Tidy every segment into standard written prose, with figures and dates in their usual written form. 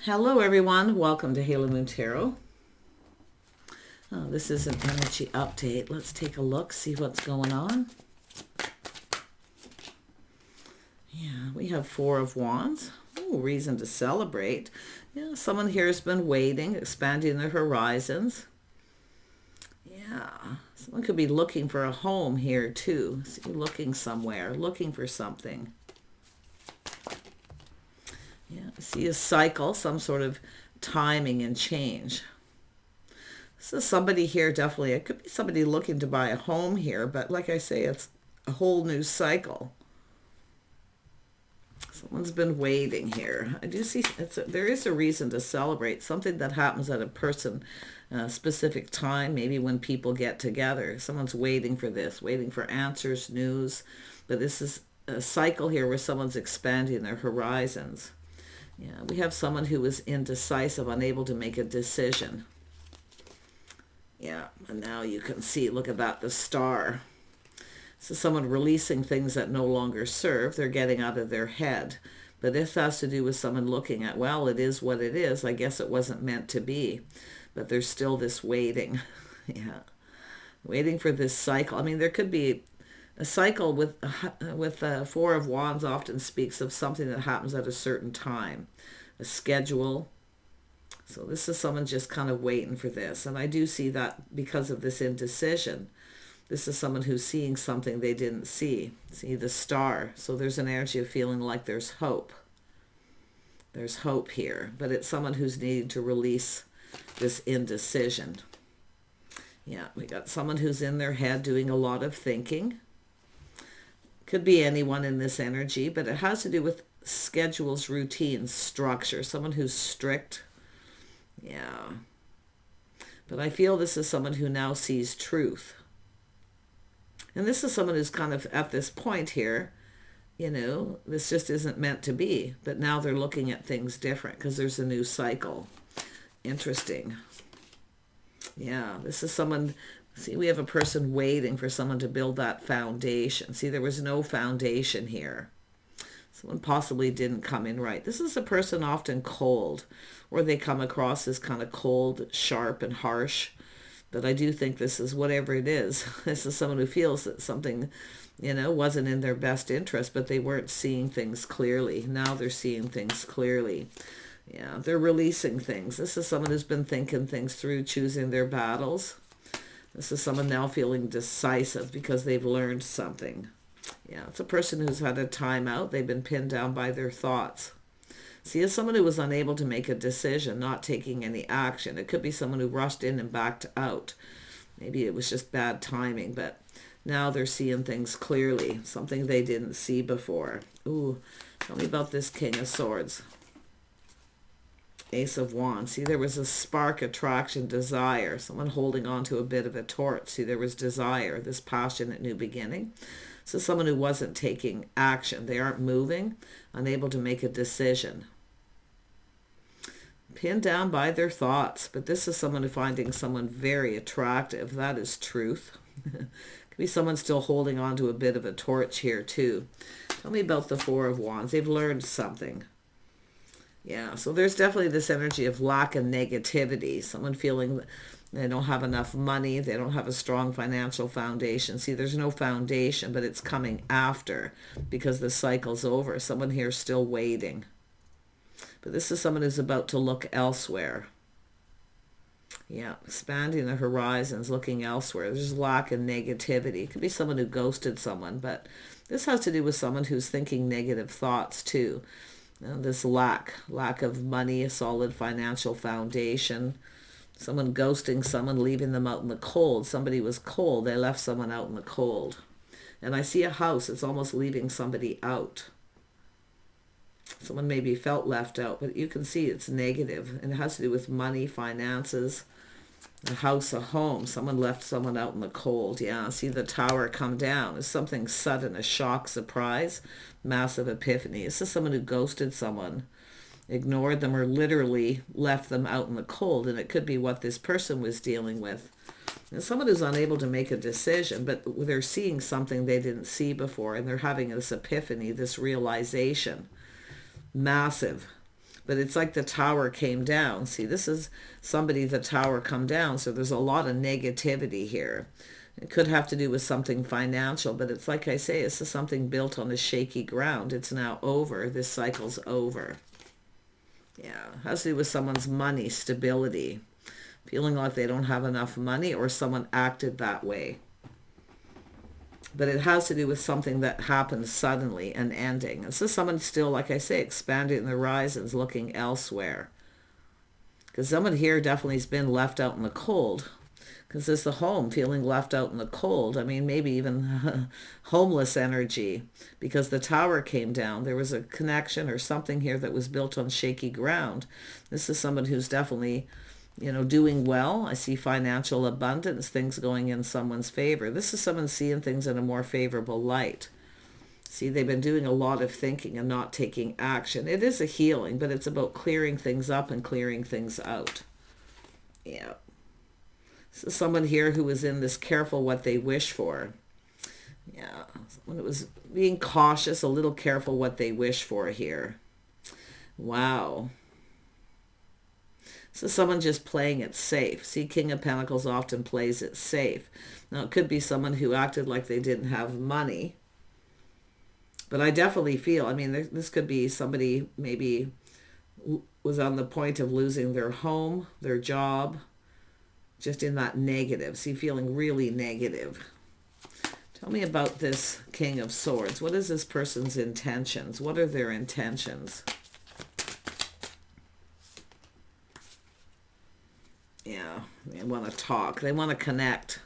Hello everyone, welcome to Halo Moon Tarot. Oh, this is an energy update. Let's take a look, see what's going on. Yeah, we have Four of Wands. Oh, reason to celebrate. Yeah, someone here has been waiting, expanding their horizons. Yeah, someone could be looking for a home here too. See, looking somewhere, looking for something. Yeah, see a cycle, some sort of timing and change. So somebody here definitely, it could be somebody looking to buy a home here, but like I say, it's a whole new cycle. Someone's been waiting here. I do see there is a reason to celebrate, something that happens at a specific time, maybe when people get together. Someone's waiting for this, waiting for answers, news, but this is a cycle here where someone's expanding their horizons. Yeah, we have someone who is indecisive, unable to make a decision. Yeah, and now you can see, look at that, the star. So someone releasing things that no longer serve, they're getting out of their head. But this has to do with someone looking at, well, it is what it is. I guess it wasn't meant to be. But there's still this waiting. Yeah, waiting for this cycle. I mean, there could be a cycle with Four of Wands often speaks of something that happens at a certain time, a schedule. So this is someone just kind of waiting for this. And I do see that because of this indecision. This is someone who's seeing something they didn't see. See the star. So there's an energy of feeling like there's hope. There's hope here. But it's someone who's needing to release this indecision. Yeah, we got someone who's in their head doing a lot of thinking. Could be anyone in this energy, but it has to do with schedules, routines, structure. Someone who's strict. Yeah. But I feel this is someone who now sees truth. And this is someone who's kind of at this point here, you know, this just isn't meant to be. But now they're looking at things different because there's a new cycle. Interesting. Yeah, this is someone... See, we have a person waiting for someone to build that foundation. See, there was no foundation here. Someone possibly didn't come in right. This is a person often cold, or they come across as kind of cold, sharp, and harsh. But I do think this is whatever it is. This is someone who feels that something, you know, wasn't in their best interest, but they weren't seeing things clearly. Now they're seeing things clearly. Yeah, they're releasing things. This is someone who's been thinking things through, choosing their battles. This is someone now feeling decisive because they've learned something. Yeah, it's a person who's had a time out. They've been pinned down by their thoughts. See, as someone who was unable to make a decision, not taking any action. It could be someone who rushed in and backed out. Maybe it was just bad timing, but now they're seeing things clearly, something they didn't see before. Ooh, tell me about this King of Swords. Ace of Wands. See, there was a spark, attraction, desire. Someone holding on to a bit of a torch. See, there was desire, this passionate new beginning. So someone who wasn't taking action. They aren't moving, unable to make a decision. Pinned down by their thoughts. But this is someone who's finding someone very attractive. That is truth. Could be someone still holding on to a bit of a torch here too. Tell me about the Four of Wands. They've learned something. Yeah, so there's definitely this energy of lack and negativity. Someone feeling they don't have enough money. They don't have a strong financial foundation. See, there's no foundation, but it's coming after because the cycle's over. Someone here is still waiting. But this is someone who's about to look elsewhere. Yeah, expanding the horizons, looking elsewhere. There's lack and negativity. It could be someone who ghosted someone, but this has to do with someone who's thinking negative thoughts too. This lack of money, a solid financial foundation, someone ghosting someone, leaving them out in the cold. Somebody was cold. They left someone out in the cold. And I see a house. It's almost leaving somebody out. Someone maybe felt left out, but you can see it's negative. And it has to do with money, finances, a house, a home. Someone left someone out in the cold. Yeah, see the tower come down. It's something sudden, a shock, surprise, massive epiphany. This is someone who ghosted someone, ignored them, or literally left them out in the cold. And it could be what this person was dealing with. And someone who's unable to make a decision, but they're seeing something they didn't see before, and they're having this epiphany, this realization. Massive. but it's like the tower came down. See, this is somebody, the tower come down, so there's a lot of negativity here. It could have to do with something financial, but it's like I say, this is something built on a shaky ground. It's now over. This cycle's over. Yeah, it has to do with someone's money, stability, feeling like they don't have enough money, or someone acted that way. But it has to do with something that happened suddenly and ending. This is someone still, like I say, expanding their horizons, looking elsewhere. Because someone here definitely has been left out in the cold. Because it's the home, feeling left out in the cold. I mean, maybe even homeless energy. Because the tower came down. There was a connection or something here that was built on shaky ground. This is someone who's definitely, doing well. I see financial abundance, things going in someone's favor. This is someone seeing things in a more favorable light. See, they've been doing a lot of thinking and not taking action. It is a healing, but it's about clearing things up and clearing things out. Yeah. So someone here who was in this careful what they wish for. Yeah. Someone who was being cautious, a little careful what they wish for here. Wow. So someone just playing it safe. See, King of Pentacles often plays it safe. Now, it could be someone who acted like they didn't have money. But I definitely feel, this could be somebody maybe was on the point of losing their home, their job, just in that negative. See, feeling really negative. Tell me about this King of Swords. What is this person's intentions? What are their intentions? Yeah, they want to talk. They want to connect.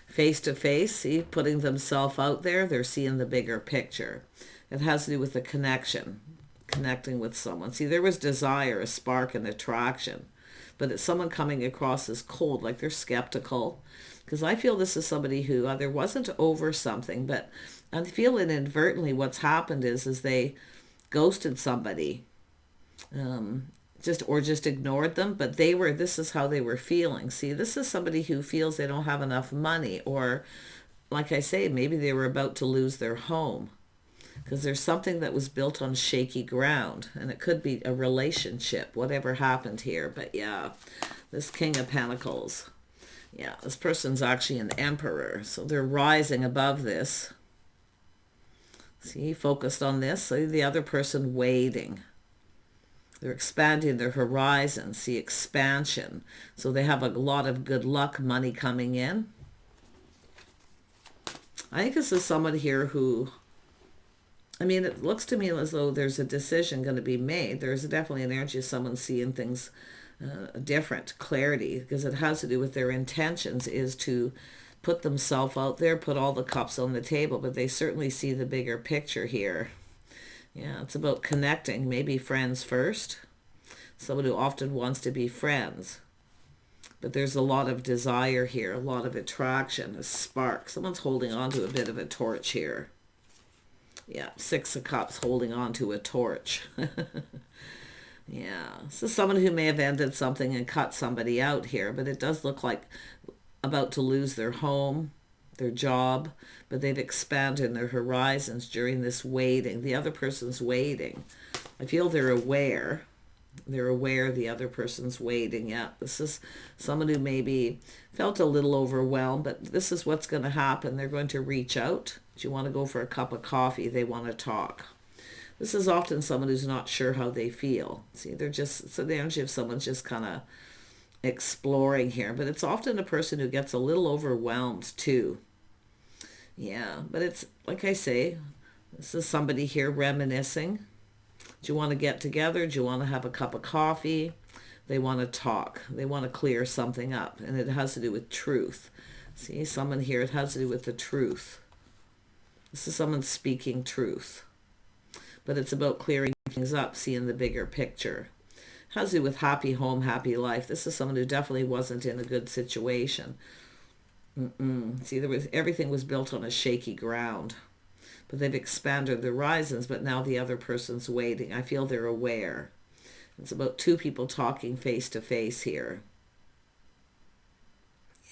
Face to face, see, putting themselves out there. They're seeing the bigger picture. It has to do with the connection, connecting with someone. See, there was desire, a spark, and attraction. But it's someone coming across as cold, like they're skeptical. Because I feel this is somebody who either wasn't over something, but I feel inadvertently what's happened is they ghosted somebody. Just ignored them, but this is how they were feeling. See, this is somebody who feels they don't have enough money, or like I say, maybe they were about to lose their home because there's something that was built on shaky ground, and it could be a relationship, whatever happened here. But yeah, this King of Pentacles, yeah, this person's actually an emperor, so they're rising above this. See, focused on this. So the other person waiting. They're expanding their horizon. See, expansion. So they have a lot of good luck, money coming in. I think this is someone here who, it looks to me as though there's a decision going to be made. There's definitely an energy of someone seeing things different, clarity, because it has to do with their intentions is to put themselves out there, put all the cups on the table, but they certainly see the bigger picture here. Yeah, it's about connecting, maybe friends first. Someone who often wants to be friends. But there's a lot of desire here, a lot of attraction, a spark. Someone's holding on to a bit of a torch here. Yeah, Six of Cups holding on to a torch. Yeah, so someone who may have ended something and cut somebody out here, but it does look like about to lose their home, their job, but they've expanded their horizons during this waiting. The other person's waiting. I feel they're aware. They're aware the other person's waiting. Yeah, this is someone who maybe felt a little overwhelmed, but this is what's going to happen. They're going to reach out. Do you want to go for a cup of coffee? They want to talk. This is often someone who's not sure how they feel. See, it's the energy of someone's just kind of exploring here, but it's often a person who gets a little overwhelmed too. Yeah, but it's like I say, this is somebody here reminiscing. Do you want to get together? Do you want to have a cup of coffee? They want to talk. They want to clear something up, and it has to do with truth. See, someone here, it has to do with the truth. This is someone speaking truth. But it's about clearing things up, seeing the bigger picture. It has to do with happy home, happy life. This is someone who definitely wasn't in a good situation. See, everything was built on a shaky ground. But they've expanded their horizons, but now the other person's waiting. I feel they're aware. It's about two people talking face to face here.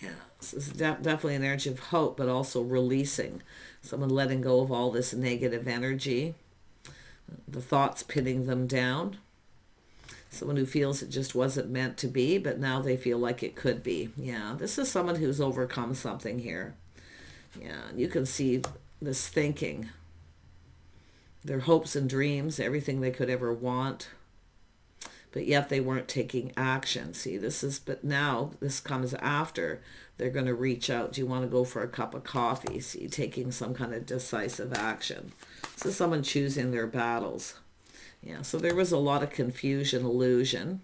Yeah, this is definitely an energy of hope, but also releasing. Someone letting go of all this negative energy. The thoughts pinning them down. Someone who feels it just wasn't meant to be, but now they feel like it could be. Yeah, this is someone who's overcome something here. Yeah, you can see this thinking. Their hopes and dreams, everything they could ever want. But yet they weren't taking action. See, but now this comes after they're going to reach out. Do you want to go for a cup of coffee? See, taking some kind of decisive action. This is someone choosing their battles. Yeah, so there was a lot of confusion, illusion,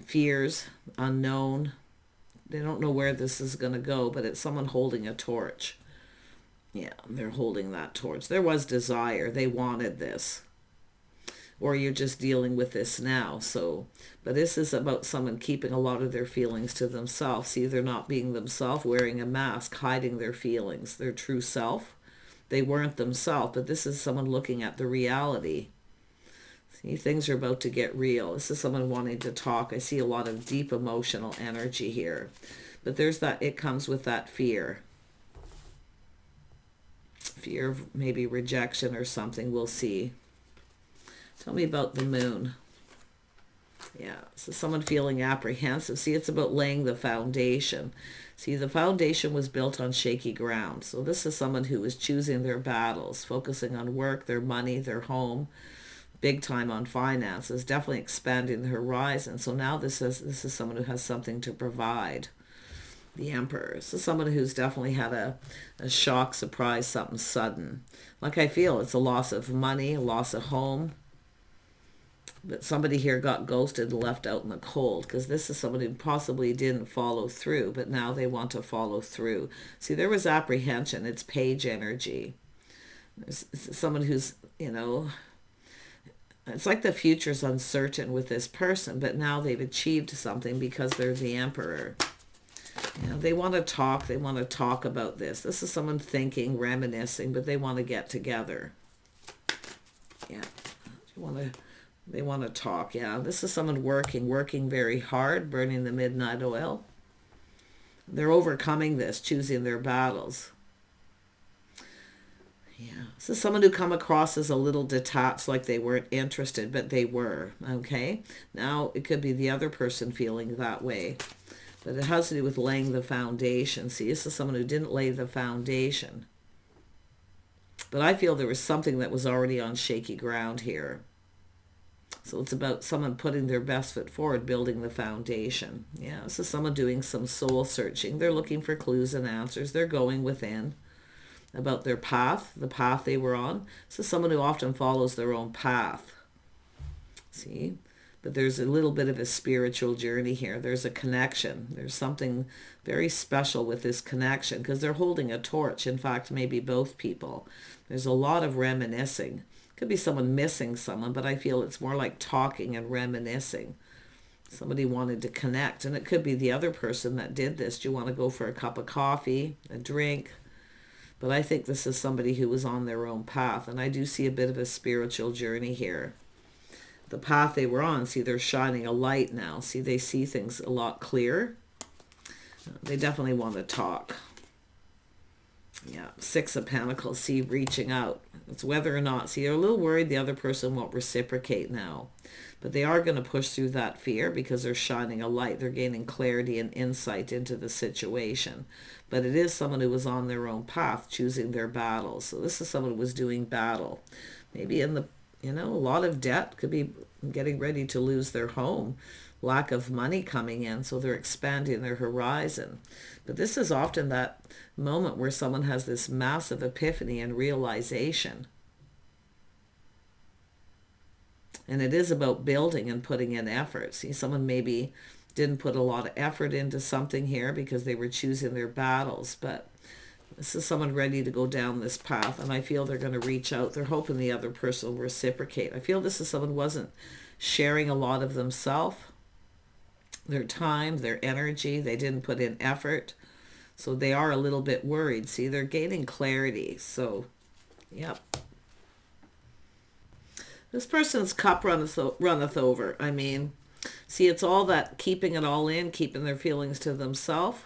fears, unknown. They don't know where this is going to go, but it's someone holding a torch. Yeah, they're holding that torch. There was desire. They wanted this. Or you're just dealing with this now. But this is about someone keeping a lot of their feelings to themselves. See, they're not being themselves, wearing a mask, hiding their feelings, their true self. They weren't themselves, but this is someone looking at the reality. See, things are about to get real. This is someone wanting to talk. I see a lot of deep emotional energy here. But there's that, it comes with that fear. Fear of maybe rejection or something, we'll see. Tell me about the moon. Yeah, so someone feeling apprehensive. See, it's about laying the foundation. See, the foundation was built on shaky ground. So this is someone who is choosing their battles, focusing on work, their money, their home, big time on finances, definitely expanding the horizon. So now this is someone who has something to provide. The Emperor. So someone who's definitely had a shock, surprise, something sudden. Like I feel it's a loss of money, a loss of home. But somebody here got ghosted and left out in the cold, because this is someone who possibly didn't follow through, but now they want to follow through. See, there was apprehension. It's page energy. There's someone who's, it's like the future's uncertain with this person, but now they've achieved something because they're the Emperor. They want to talk. They want to talk about this. This is someone thinking, reminiscing, but they want to get together. Yeah. They want to talk. Yeah. This is someone working very hard, burning the midnight oil. They're overcoming this, choosing their battles. Yeah. This is someone who come across as a little detached, like they weren't interested, but they were. Okay. Now it could be the other person feeling that way. But it has to do with laying the foundation. See, this is someone who didn't lay the foundation. But I feel there was something that was already on shaky ground here. So it's about someone putting their best foot forward, building the foundation. Yeah, this is someone doing some soul searching. They're looking for clues and answers. They're going within about their path, the path they were on. This is someone who often follows their own path. See? But there's a little bit of a spiritual journey here. There's a connection. There's something very special with this connection because they're holding a torch. In fact, maybe both people. There's a lot of reminiscing. Could be someone missing someone, but I feel it's more like talking and reminiscing. Somebody wanted to connect, and it could be the other person that did this. Do you want to go for a cup of coffee, a drink? But I think this is somebody who was on their own path, and I do see a bit of a spiritual journey here. The path they were on, see, they're shining a light now. See, they see things a lot clearer. They definitely want to talk. Yeah, Six of Pentacles, see, reaching out. It's whether or not, see, they're a little worried the other person won't reciprocate now. But they are going to push through that fear because they're shining a light. They're gaining clarity and insight into the situation. But it is someone who was on their own path, choosing their battles. So this is someone who was doing battle. Maybe in the, a lot of debt, could be getting ready to lose their home. Lack of money coming in, so they're expanding their horizon. But this is often that moment where someone has this massive epiphany and realization. And it is about building and putting in effort. See, someone maybe didn't put a lot of effort into something here because they were choosing their battles, but this is someone ready to go down this path, and I feel they're going to reach out. They're hoping the other person will reciprocate. I feel this is someone who wasn't sharing a lot of themselves, their time, their energy. They didn't put in effort, so they are a little bit worried. See, they're gaining clarity. So, yep. This person's cup runneth over. I mean, see, it's all that keeping it all in, keeping their feelings to themselves.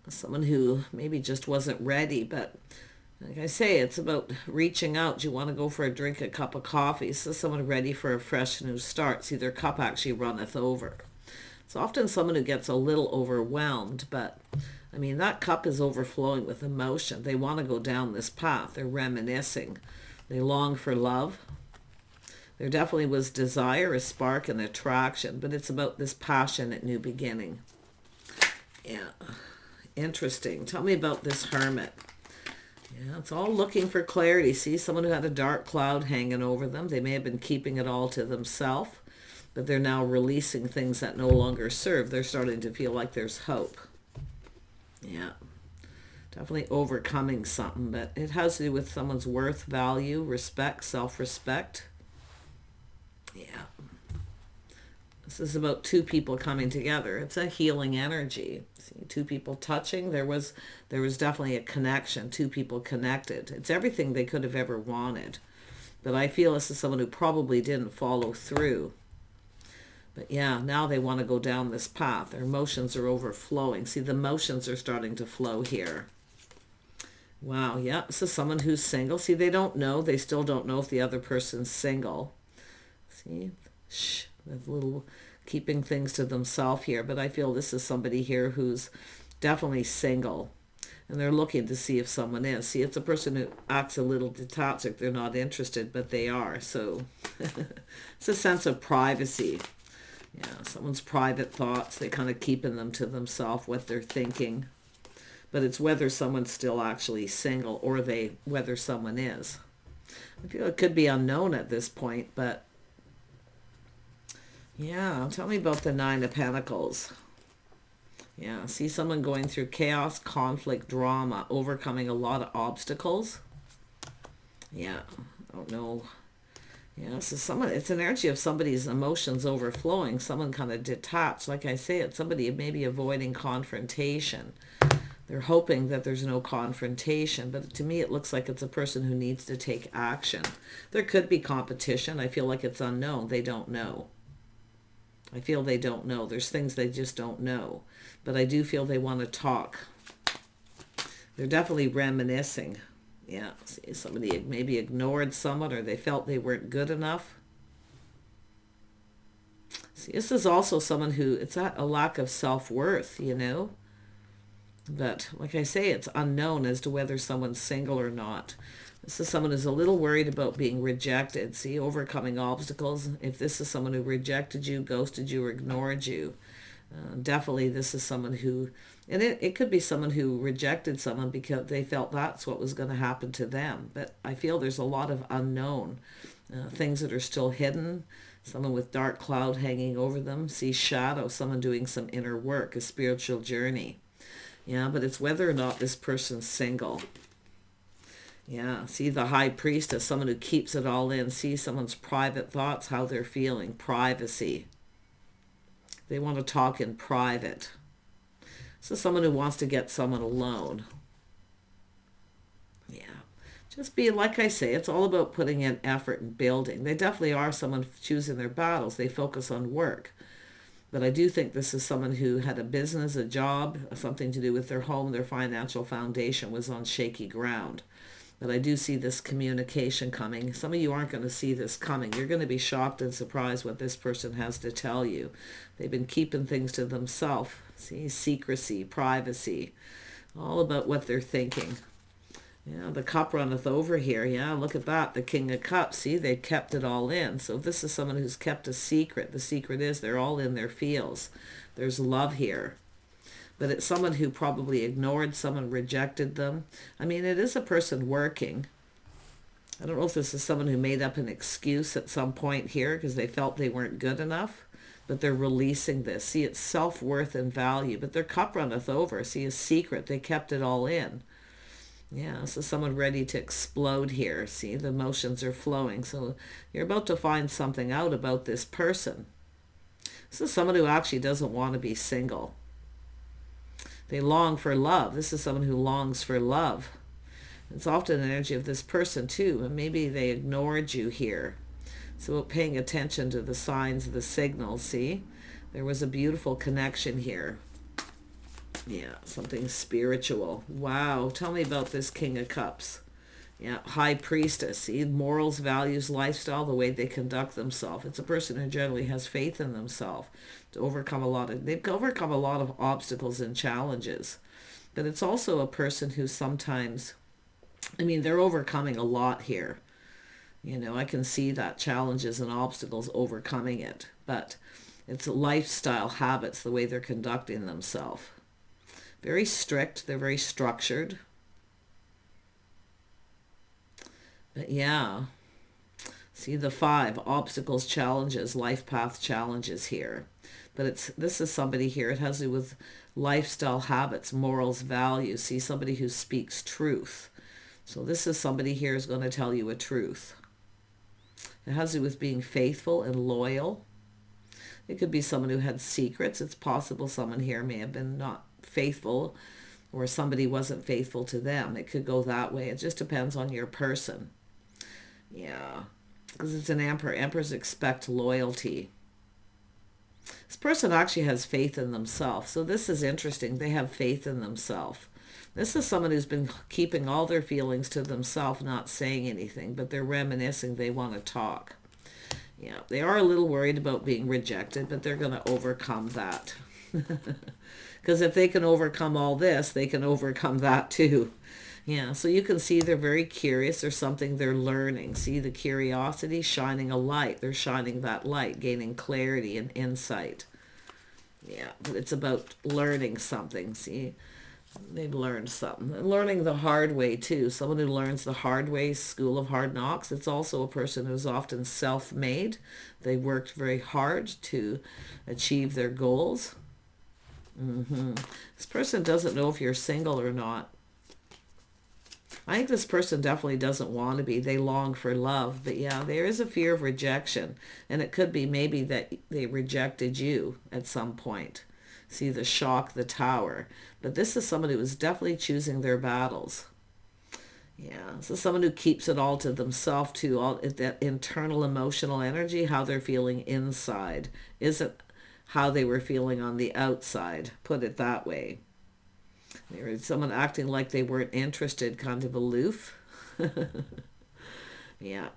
Someone who maybe just wasn't ready, but Like I say, it's about reaching out. Do you want to go for a drink, a cup of coffee? So someone ready for a fresh new start. See, their cup actually runneth over. It's often someone who gets a little overwhelmed, but I mean, that cup is overflowing with emotion. They want to go down this path. They're reminiscing. They long for love. There definitely was desire, a spark, and attraction, but it's about this passionate new beginning. Yeah, interesting. Tell me about this hermit. Yeah, it's all looking for clarity. See, someone who had a dark cloud hanging over them. They may have been keeping it all to themselves, but they're now releasing things that no longer serve. They're starting to feel like there's hope. Yeah, definitely overcoming something, but it has to do with someone's worth, value, respect, self-respect. Yeah. This is about two people coming together. It's a healing energy. See, two people touching. There was definitely a connection. Two people connected. It's everything they could have ever wanted. But I feel this is someone who probably didn't follow through. But yeah, now they want to go down this path. Their emotions are overflowing. See, the emotions are starting to flow here. Wow, yeah, this is someone who's single. See, they don't know. They still don't know if the other person's single. See, shh, the little keeping things to themselves here. But I feel this is somebody here who's definitely single. And they're looking to see if someone is. See, it's a person who acts a little detached, like they're not interested, but they are. So it's a sense of privacy. Yeah, someone's private thoughts, they kind of keeping them to themselves, what they're thinking. But it's whether someone's still actually single or whether someone is. I feel it could be unknown at this point, but yeah, tell me about the Nine of Pentacles. Yeah, see someone going through chaos, conflict, drama, overcoming a lot of obstacles. Yeah, I don't know. Yeah, so it's an energy of somebody's emotions overflowing, someone kind of detached. Like I say, it's somebody maybe avoiding confrontation. They're hoping that there's no confrontation, but to me it looks like it's a person who needs to take action. There could be competition. I feel like it's unknown. They don't know. I feel they don't know. There's things they just don't know. But I do feel they want to talk. They're definitely reminiscing. Yeah, see, somebody maybe ignored someone or they felt they weren't good enough. See, this is also someone who, it's a lack of self-worth, you know. But like I say, it's unknown as to whether someone's single or not. This is someone who's a little worried about being rejected. See, overcoming obstacles. If this is someone who rejected you, ghosted you, or ignored you, definitely this is someone who, and it could be someone who rejected someone because they felt that's what was going to happen to them. But I feel there's a lot of unknown, things that are still hidden. Someone with dark cloud hanging over them. See, shadow, someone doing some inner work, a spiritual journey. Yeah, but it's whether or not this person's single. Yeah, see the high priestess, someone who keeps it all in. See someone's private thoughts, how they're feeling, privacy. They want to talk in private. This is someone who wants to get someone alone. Yeah, just be, like I say, it's all about putting in effort and building. They definitely are someone choosing their battles. They focus on work. But I do think this is someone who had a business, a job, something to do with their home, their financial foundation was on shaky ground. But I do see this communication coming. Some of you aren't going to see this coming. You're going to be shocked and surprised what this person has to tell you. They've been keeping things to themselves. See, secrecy, privacy, all about what they're thinking. Yeah, the cup runneth over here. Yeah, look at that. The King of Cups. See, they kept it all in. So if this is someone who's kept a secret, the secret is they're all in their feels. There's love here. But it's someone who probably ignored someone, rejected them. I mean, it is a person working. I don't know if this is someone who made up an excuse at some point here because they felt they weren't good enough. But they're releasing this. See, it's self-worth and value. But their cup runneth over. See, a secret. They kept it all in. Yeah, so someone ready to explode here. See, the emotions are flowing. So you're about to find something out about this person. This is someone who actually doesn't want to be single. They long for love. This is someone who longs for love. It's often an energy of this person too. And maybe they ignored you here. So paying attention to the signs, the signals, see? There was a beautiful connection here. Yeah, something spiritual. Wow, tell me about this King of Cups. Yeah, high priestess. See, morals, values, lifestyle, the way they conduct themselves. It's a person who generally has faith in themselves to overcome they've overcome a lot of obstacles and challenges. But it's also a person who sometimes, they're overcoming a lot here. I can see that challenges and obstacles overcoming it. But it's lifestyle habits, the way they're conducting themselves. Very strict, they're very structured. But yeah, see the 5, obstacles, challenges, life path challenges here. But this is somebody here, it has to do with lifestyle habits, morals, values. See, somebody who speaks truth. So this is somebody here is going to tell you a truth. It has to do with being faithful and loyal. It could be someone who had secrets. It's possible someone here may have been not faithful, or somebody wasn't faithful to them. It could go that way. It just depends on your person. Yeah, because it's an emperor. Emperors expect loyalty. This person actually has faith in themselves. So this is interesting. They have faith in themselves. This is someone who's been keeping all their feelings to themselves, not saying anything, but they're reminiscing. They want to talk. Yeah, they are a little worried about being rejected, but they're going to overcome that. Because if they can overcome all this, they can overcome that too. Yeah, so you can see they're very curious. There's something they're learning. See the curiosity, shining a light. They're shining that light, gaining clarity and insight. Yeah, but it's about learning something. See, they've learned something. And learning the hard way too. Someone who learns the hard way, school of hard knocks. It's also a person who's often self-made. They worked very hard to achieve their goals. This person doesn't know if you're single or not. I think this person definitely doesn't want to be. They long for love. But yeah, there is a fear of rejection. And it could be maybe that they rejected you at some point. See the shock, the Tower. But this is someone who is definitely choosing their battles. Yeah, so someone who keeps it all to themselves too. All that internal emotional energy, how they're feeling inside. Isn't how they were feeling on the outside. Put it that way. There is someone acting like they weren't interested, kind of aloof. Yeah.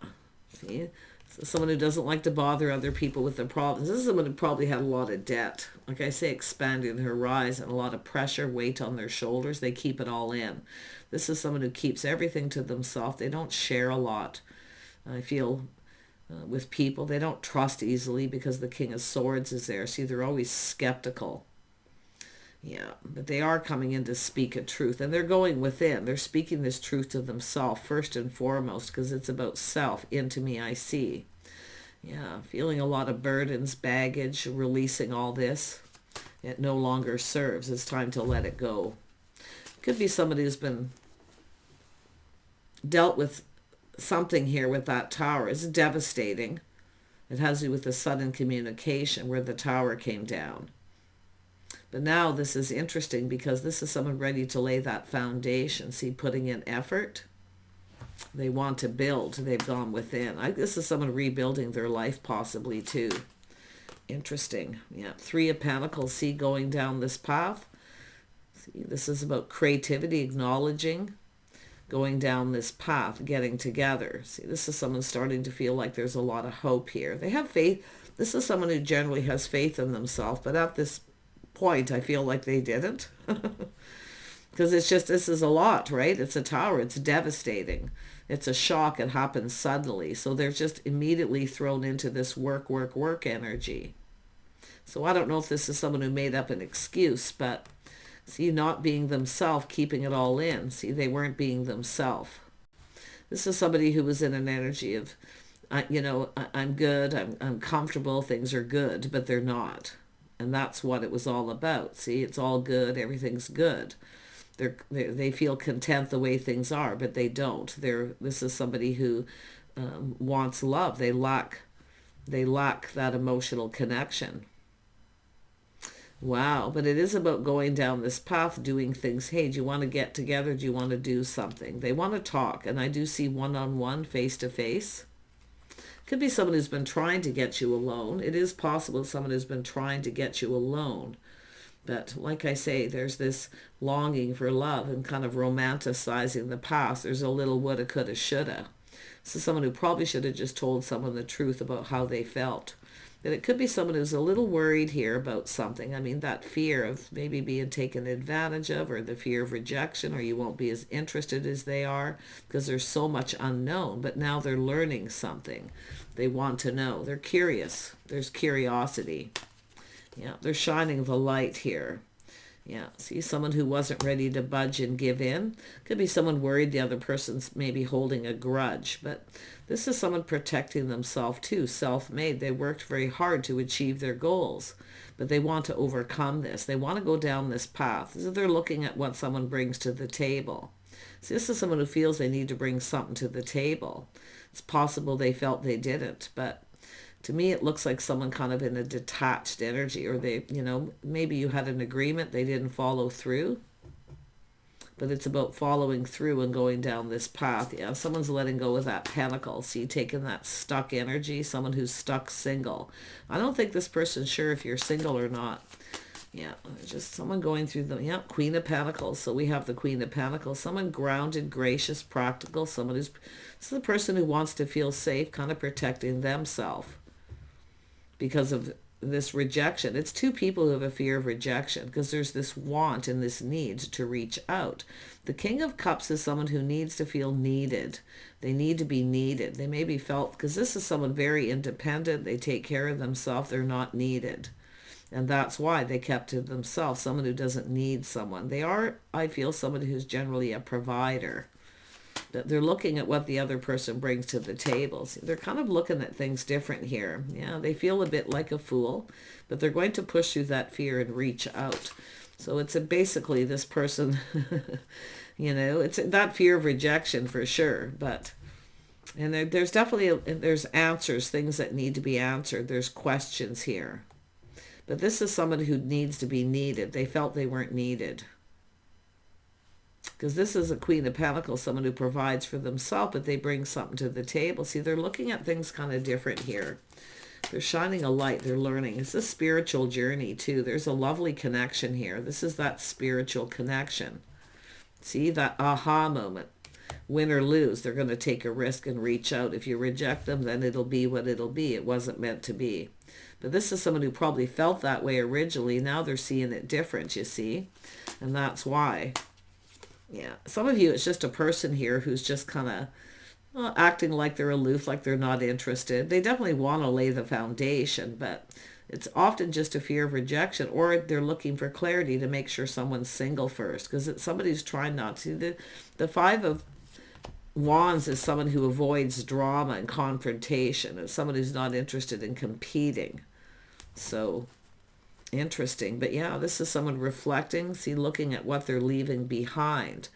See? So someone who doesn't like to bother other people with their problems. This is someone who probably had a lot of debt. Like I say, expanding their horizon, a lot of pressure, weight on their shoulders. They keep it all in. This is someone who keeps everything to themselves. They don't share a lot. I feel with people, they don't trust easily because the King of Swords is there. See, they're always skeptical. Yeah, but they are coming in to speak a truth, and they're going within. They're speaking this truth to themselves first and foremost, because it's about self. Into me I see. Yeah, feeling a lot of burdens, baggage, releasing all this. It no longer serves. It's time to let it go. Could be somebody who's been dealt with something here with that Tower. It's devastating. It has to do with the sudden communication where the Tower came down. But now this is interesting because this is someone ready to lay that foundation. See, putting in effort. They want to build. They've gone within. This is someone rebuilding their life possibly too. Interesting. Yeah. 3 of Pentacles. See, going down this path. See, this is about creativity, acknowledging, going down this path, getting together. See, this is someone starting to feel like there's a lot of hope here. They have faith. This is someone who generally has faith in themselves, but at this point I feel like they didn't. Because it's just, this is a lot, right? It's a Tower. It's devastating. It's a shock. It happens suddenly. So they're just immediately thrown into this work, work, work energy. So I don't know if this is someone who made up an excuse, but see, not being themselves, keeping it all in. See, they weren't being themselves. This is somebody who was in an energy of, I'm good, I'm comfortable, things are good, but they're not. And that's what it was all about. See, it's all good, everything's good. They feel content the way things are, but they don't. This is somebody who wants love. They lack that emotional connection. Wow, but it is about going down this path, doing things. Hey, do you want to get together? Do you want to do something? They want to talk, and I do see one-on-one, face-to-face. Could be someone who's been trying to get you alone. It is possible someone who's been trying to get you alone. But like I say, there's this longing for love and kind of romanticizing the past. There's a little woulda, coulda, shoulda. So someone who probably should have just told someone the truth about how they felt. But it could be someone who's a little worried here about something. I mean, that fear of maybe being taken advantage of, or the fear of rejection, or you won't be as interested as they are because there's so much unknown. But now they're learning something. They want to know. They're curious. There's curiosity. Yeah, they're shining the light here. Yeah, see, someone who wasn't ready to budge and give in. Could be someone worried the other person's maybe holding a grudge. But this is someone protecting themselves too, self-made. They worked very hard to achieve their goals. But they want to overcome this. They want to go down this path. So they're looking at what someone brings to the table. See, this is someone who feels they need to bring something to the table. It's possible they felt they didn't, but to me, it looks like someone kind of in a detached energy, or they, maybe you had an agreement, they didn't follow through, but it's about following through and going down this path. Yeah, someone's letting go of that pentacle. See, taking that stuck energy, someone who's stuck single. I don't think this person's sure if you're single or not. Yeah, just someone going through the, Queen of Pentacles. So we have the Queen of Pentacles. Someone grounded, gracious, practical. Someone this is the person who wants to feel safe, kind of protecting themselves because of this rejection. It's two people who have a fear of rejection because there's this want and this need to reach out. The King of Cups is someone who needs to feel needed. They need to be needed. They may be felt, because this is someone very independent. They take care of themselves. They're not needed. And that's why they kept to themselves, someone who doesn't need someone. They are, I feel, somebody who's generally a provider. They're looking at what the other person brings to the table. See, they're kind of looking at things different here. Yeah, they feel a bit like a fool, but they're going to push through that fear and reach out. So it's basically this person, it's that fear of rejection for sure. And there's definitely, there's answers, things that need to be answered. There's questions here. But this is someone who needs to be needed. They felt they weren't needed. Because this is a Queen of Pentacles, someone who provides for themselves, but they bring something to the table. See, they're looking at things kind of different here. They're shining a light. They're learning. It's a spiritual journey, too. There's a lovely connection here. This is that spiritual connection. See, that aha moment. Win or lose, they're going to take a risk and reach out. If you reject them, then it'll be what it'll be. It wasn't meant to be. But this is someone who probably felt that way originally. Now they're seeing it different, you see. And that's why. Yeah, some of you, it's just a person here who's just kind of acting like they're aloof, like they're not interested. They definitely want to lay the foundation, but it's often just a fear of rejection, or they're looking for clarity to make sure someone's single first, because it's somebody who's trying not to. The Five of Wands is someone who avoids drama and confrontation. It's someone who's not interested in competing. So interesting. But yeah, this is someone reflecting, see, looking at what they're leaving behind.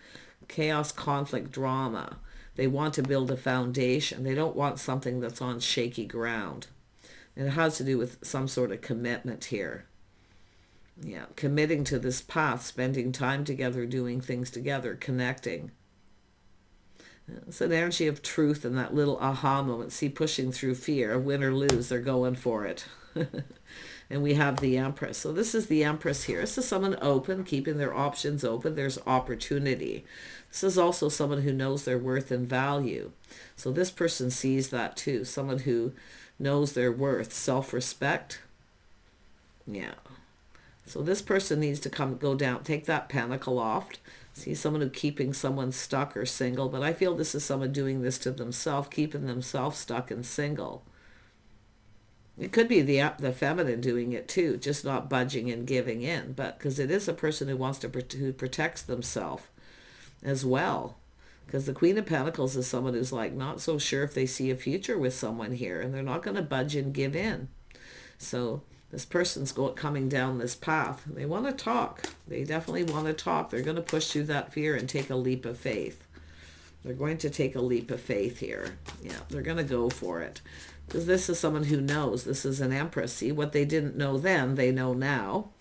Chaos, conflict, drama. They want to build a foundation. They don't want something that's on shaky ground. And it has to do with some sort of commitment here. Yeah, committing to this path, spending time together, doing things together, connecting. It's an energy of truth and that little aha moment. See, pushing through fear, win or lose, they're going for it. And we have the Empress. So this is the Empress here. This is someone open, keeping their options open. There's opportunity. This is also someone who knows their worth and value. So this person sees that too. Someone who knows their worth, self-respect. Yeah. So this person needs to go down, take that pentacle off. See, someone who's keeping someone stuck or single. But I feel this is someone doing this to themselves, keeping themselves stuck and single. It could be the feminine doing it too, just not budging and giving in. But because it is a person who wants to, who protects themselves as well. Because the Queen of Pentacles is someone who's like not so sure if they see a future with someone here, and they're not going to budge and give in. So this person's coming down this path. They want to talk. They definitely want to talk. They're going to push through that fear and take a leap of faith. They're going to take a leap of faith here. Yeah, they're going to go for it. Because this is someone who knows. This is an Empress. See, what they didn't know then, they know now.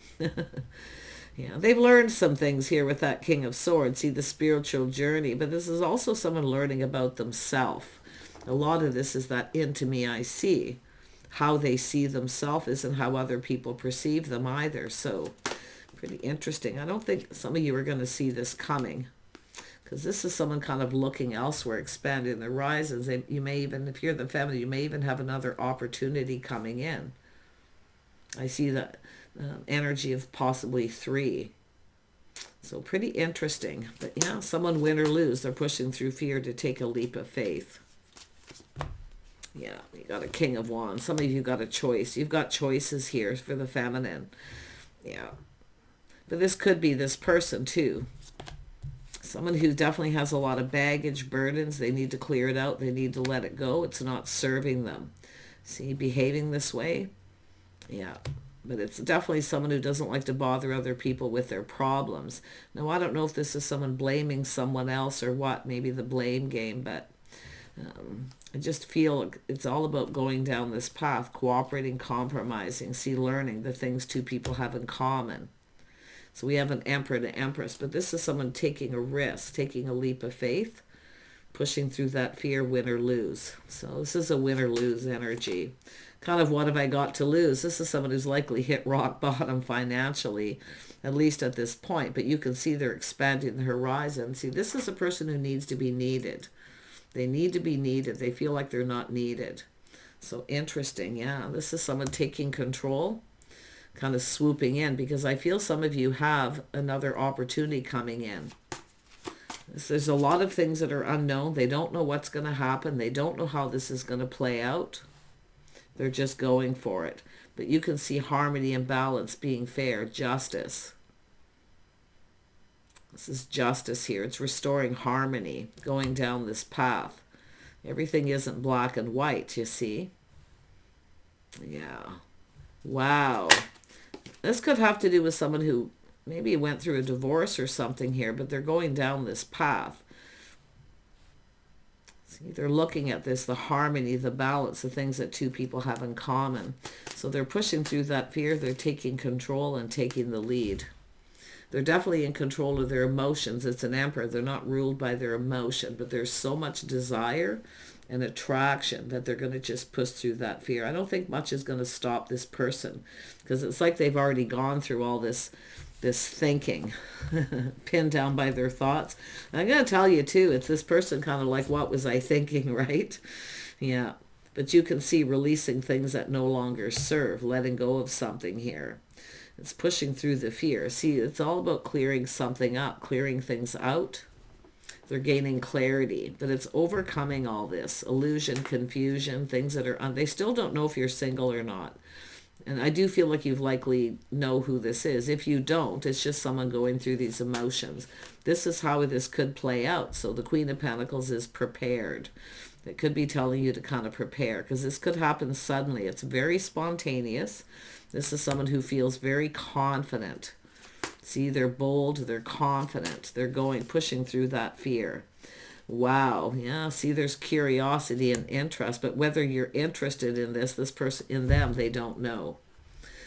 Yeah, they've learned some things here with that King of Swords. See, the spiritual journey. But this is also someone learning about themselves. A lot of this is that into me I see. How they see themselves isn't how other people perceive them either. So Pretty interesting. I don't think some of you are going to see this coming, because this is someone kind of looking elsewhere, expanding their horizons. You may even, if you're the feminine, you may even have another opportunity coming in. I see the energy of possibly 3. So pretty interesting. But yeah, someone win or lose. They're pushing through fear to take a leap of faith. Yeah, you got a King of Wands. Some of you got a choice. You've got choices here for the feminine. Yeah. But this could be this person too. Someone who definitely has a lot of baggage, burdens. They need to clear it out. They need to let it go. It's not serving them. See, behaving this way. Yeah. But it's definitely someone who doesn't like to bother other people with their problems. Now, I don't know if this is someone blaming someone else or what. Maybe the blame game. But I just feel it's all about going down this path. Cooperating, compromising. See, learning the things two people have in common. So we have an Emperor and an Empress, but this is someone taking a risk, taking a leap of faith, pushing through that fear, win or lose. So this is a win or lose energy. Kind of what have I got to lose? This is someone who's likely hit rock bottom financially, at least at this point, but you can see they're expanding the horizon. See, this is a person who needs to be needed. They need to be needed. They feel like they're not needed. So interesting, yeah. This is someone taking control, kind of swooping in, because I feel some of you have another opportunity coming in. There's a lot of things that are unknown. They don't know what's going to happen. They don't know how this is going to play out. They're just going for it. But you can see harmony and balance, being fair, justice. This is justice here. It's restoring harmony, going down this path. Everything isn't black and white, you see. Yeah. Wow. This could have to do with someone who maybe went through a divorce or something here, but they're going down this path. See, they're looking at this, the harmony, the balance, the things that two people have in common. So they're pushing through that fear. They're taking control and taking the lead. They're definitely in control of their emotions. It's an Emperor. They're not ruled by their emotion, but there's so much desire and attraction that they're going to just push through that fear. I don't think much is going to stop this person, because it's like they've already gone through all this thinking, pinned down by their thoughts. And I'm going to tell you too, it's this person kind of like, what was I thinking, right? Yeah. But you can see releasing things that no longer serve, letting go of something here. It's pushing through the fear. See, it's all about clearing something up, clearing things out. They're gaining clarity, but it's overcoming all this illusion, confusion, things that are they still don't know if you're single or not. And I do feel like you've likely know who this is. If you don't, it's just someone going through these emotions. This is how this could play out. So the Queen of Pentacles is prepared. It could be telling you to kind of prepare, because this could happen suddenly. It's very spontaneous. This is someone who feels very confident. See, they're bold, they're confident, they're pushing through that fear. Wow, yeah, see, there's curiosity and interest, but whether you're interested in this person, in them, they don't know.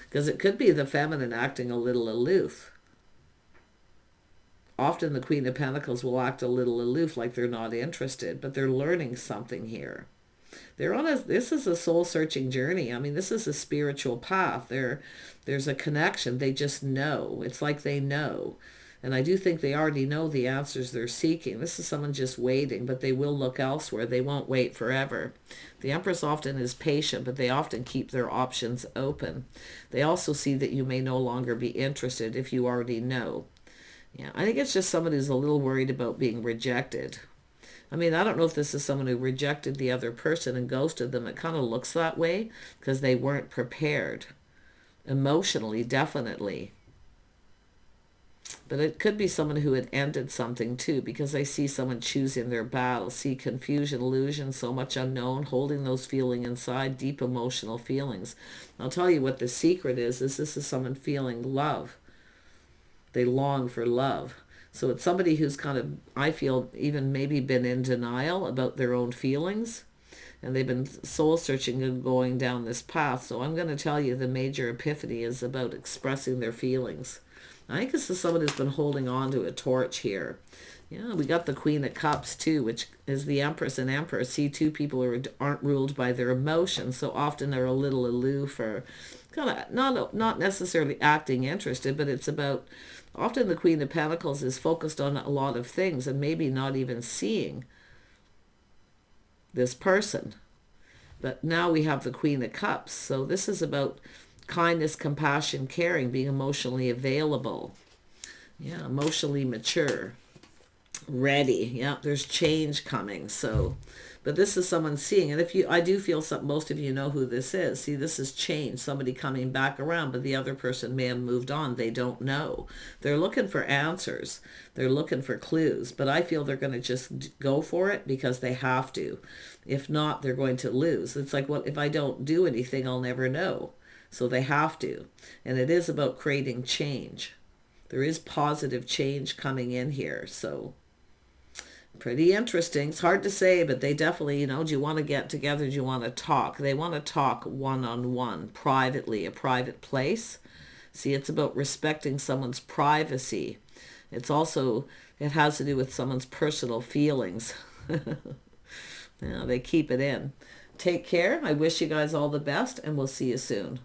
Because it could be the feminine acting a little aloof. Often the Queen of Pentacles will act a little aloof, like they're not interested, but they're learning something here. This is a soul-searching journey. I mean, this is a spiritual path. There's a connection. They just know. It's like they know. And I do think they already know the answers they're seeking. This is someone just waiting, but they will look elsewhere. They won't wait forever. The Empress often is patient, but they often keep their options open. They also see that you may no longer be interested if you already know. Yeah, I think it's just someone who's a little worried about being rejected. I mean, I don't know if this is someone who rejected the other person and ghosted them. It kind of looks that way because they weren't prepared. Emotionally, definitely. But it could be someone who had ended something too, because I see someone choosing their battle. See, confusion, illusion, so much unknown, holding those feelings inside, deep emotional feelings. I'll tell you what the secret is this is someone feeling love. They long for love. So it's somebody who's kind of, I feel, even maybe been in denial about their own feelings. And they've been soul searching and going down this path. So I'm going to tell you the major epiphany is about expressing their feelings. I think this is someone who's been holding on to a torch here. Yeah, we got the Queen of Cups too, which is the Empress and Emperor. See, two people aren't ruled by their emotions. So often they're a little aloof or kind of not necessarily acting interested, but it's about, often the Queen of Pentacles is focused on a lot of things and maybe not even seeing this person. But now we have the Queen of Cups. So this is about kindness, compassion, caring, being emotionally available. Yeah, emotionally mature. Ready. Yeah, there's change coming. So, but this is someone seeing. And if you, I do feel some, most of you know who this is. See, this is change. Somebody coming back around, but the other person may have moved on. They don't know. They're looking for answers. They're looking for clues. But I feel they're going to just go for it because they have to. If not, they're going to lose. It's like, well, if I don't do anything, I'll never know. So they have to. And it is about creating change. There is positive change coming in here. So pretty interesting. It's hard to say, but they definitely, you know, do you want to get together? Do you want to talk? They want to talk one-on-one, privately, a private place. See, it's about respecting someone's privacy. It's also, it has to do with someone's personal feelings. Yeah, they keep it in. Take care. I wish you guys all the best, and we'll see you soon.